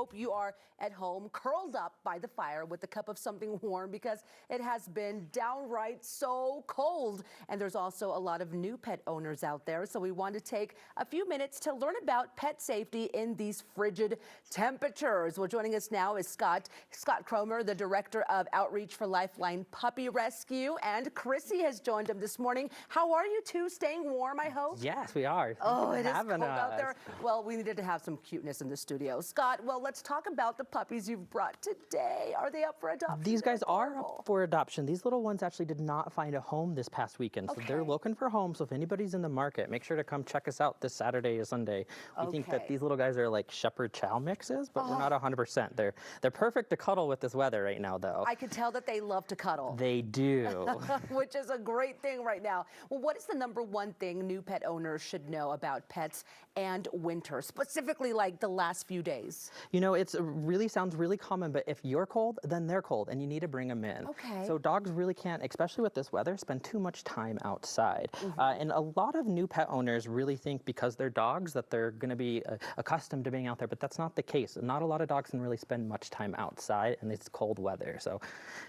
Hope you are at home curled up by the fire with a cup of something warm because it has been downright so cold. And there's also a lot of new pet owners out there. So we want to take a few minutes to learn about pet safety in these frigid temperatures. Well, joining us now is Scott Cromer, the Director of Outreach for Lifeline Puppy Rescue. And Chrissy has joined him this morning. How are you two? Staying warm, I hope? Yes, we are. Oh, it is cold out there. Well, we needed to have some cuteness in the studio. Scott, well, let's talk about the puppies you've brought today. Are they up for adoption? These guys are up for adoption. These little ones actually did not find a home this past weekend, so they're looking for homes. So if anybody's in the market, make sure to come check us out this Saturday or Sunday. We think that these little guys are like shepherd chow mixes, but we're not 100%. They're perfect to cuddle with this weather right now, though. I can tell that they love to cuddle. They do. Which is a great thing right now. Well, what is the #1 thing new pet owners should know about pets and winter, specifically like the last few days? You know, it's really sounds really common, but if you're cold, then they're cold, and you need to bring them in. Okay. So dogs really can't, especially with this weather, spend too much time outside. And a lot of new pet owners really think because they're dogs that they're going to be accustomed to being out there, but that's not the case. Not a lot of dogs can really spend much time outside in this cold weather. So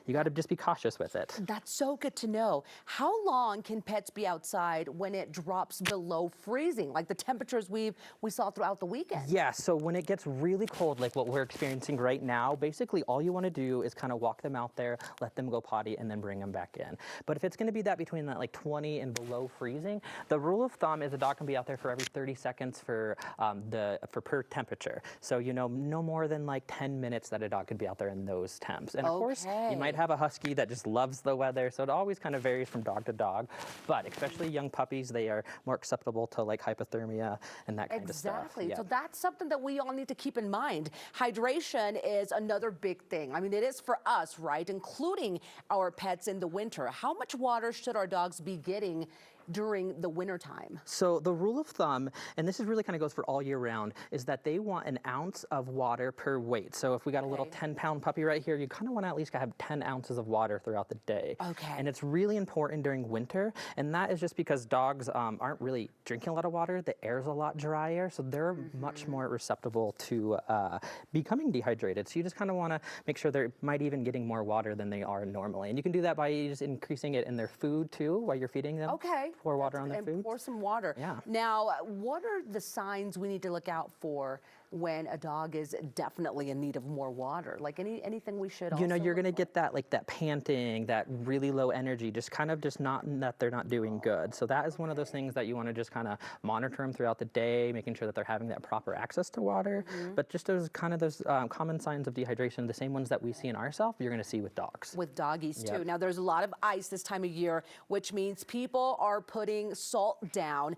you got to just be cautious with it. That's so good to know. How long can pets be outside when it drops below freezing, like the temperatures we saw throughout the weekend? Yeah, so when it gets really cold, like what we're experiencing right now, basically all you want to do is kind of walk them out there, let them go potty, and then bring them back in. But if it's going to be that between that like 20 and below freezing, the rule of thumb is a dog can be out there for every 30 seconds for per temperature. So, you know, no more than like 10 minutes that a dog could be out there in those temps. And of course, you might have a husky that just loves the weather, so it always kind of varies from dog to dog. But especially young puppies, they are more acceptable to like hypothermia and that kind of stuff. Exactly. So that's something that we all need to keep in mind. Hydration is another big thing. I mean, it is for us, right? Including our pets in the winter. How much water should our dogs be getting during the winter time? So the rule of thumb, and this is really kind of goes for all year round, is that they want an ounce of water per weight. So if we got a little 10-pound puppy right here, you kind of want to at least have 10 ounces of water throughout the day. And it's really important during winter, and that is just because dogs aren't really drinking a lot of water. The air's a lot drier, so they're much more receptible to becoming dehydrated. So you just kind of want to make sure they might even getting more water than they are normally. And you can do that by just increasing it in their food too while you're feeding them. Pour water on their food. Pour some water. Now, what are the signs we need to look out for when a dog is definitely in need of more water? Like anything we should also, you know, you're going to get that like that panting, that really low energy, just kind of just not that they're not doing good. So that is one of those things that you want to just kind of monitor them throughout the day, making sure that they're having that proper access to water. But just those kind of those common signs of dehydration, the same ones that we see in ourselves, you're going to see with dogs. With doggies too. Now there's a lot of ice this time of year, which means people are putting salt down.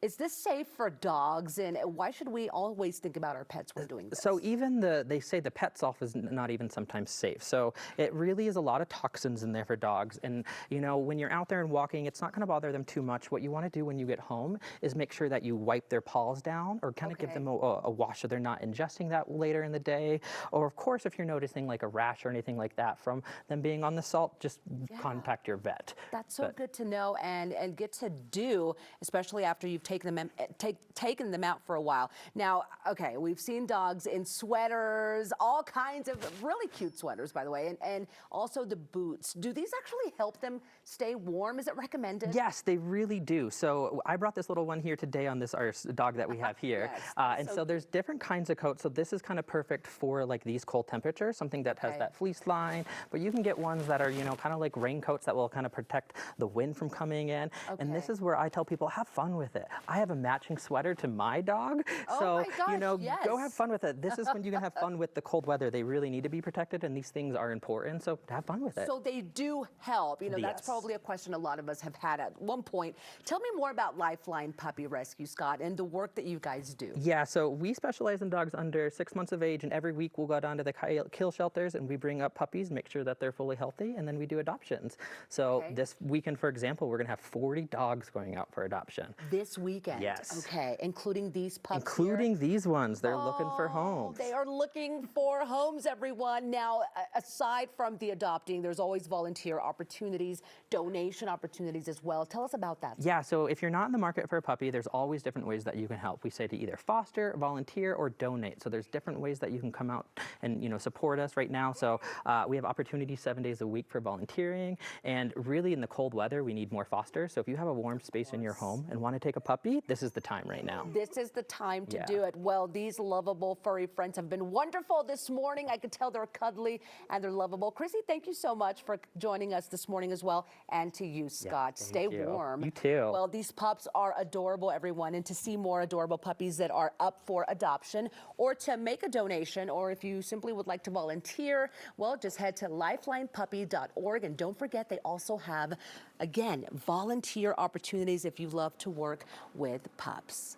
Is this safe for dogs, and why should we always think about our pets when doing this? So even they say the pet salt is not even sometimes safe. So it really is a lot of toxins in there for dogs. And you know, when you're out there and walking, it's not going to bother them too much. What you want to do when you get home is make sure that you wipe their paws down, or kind of give them a wash so they're not ingesting that later in the day. Or of course, if you're noticing like a rash or anything like that from them being on the salt, just contact your vet. That's so good to know and get to do, especially after you've taken them out for a while. Now, okay, we've seen dogs in sweaters, all kinds of really cute sweaters, by the way, and also the boots. Do these actually help them stay warm? Is it recommended? Yes, they really do. So I brought this little one here today on this our dog that we have here. And so there's different kinds of coats. So this is kind of perfect for like these cold temperatures, something that has that fleece line, but you can get ones that are, you know, kind of like raincoats that will kind of protect the wind from coming in. And this is where I tell people, have fun with it. I have a matching sweater to my dog. So, you know, go have fun with it. This is when you can have fun with the cold weather. They really need to be protected, and these things are important, so have fun with it. So they do help. You know, that's probably a question a lot of us have had at one point. Tell me more about Lifeline Puppy Rescue, Scott, and the work that you guys do. Yeah, so we specialize in dogs under 6 months of age, and every week we'll go down to the kill shelters and we bring up puppies, make sure that they're fully healthy, and then we do adoptions. So this weekend, for example, we're going to have 40 dogs going out for adoption. This weekend. Yes. Okay, including these pups Including here. these ones. They're looking for homes. They are looking for homes, everyone. Now, aside from the adopting, there's always volunteer opportunities, donation opportunities as well. Tell us about that. Yeah, so if you're not in the market for a puppy, there's always different ways that you can help. We say to either foster, volunteer, or donate. So there's different ways that you can come out and support us right now. So we have opportunities 7 days a week for volunteering, and really in the cold weather, we need more fosters. So if you have a warm space in your home and want to take a puppy, this is the time right now. This is the time to do it. Well, these lovable furry friends have been wonderful this morning. I could tell they're cuddly and they're lovable. Chrissy, thank you so much for joining us this morning as well. And to you, Scott. Stay warm. You too. Well, these pups are adorable, everyone. And to see more adorable puppies that are up for adoption or to make a donation, or if you simply would like to volunteer, well, just head to lifelinepuppy.org. And don't forget, they also have, again, volunteer opportunities if you love to work with pups.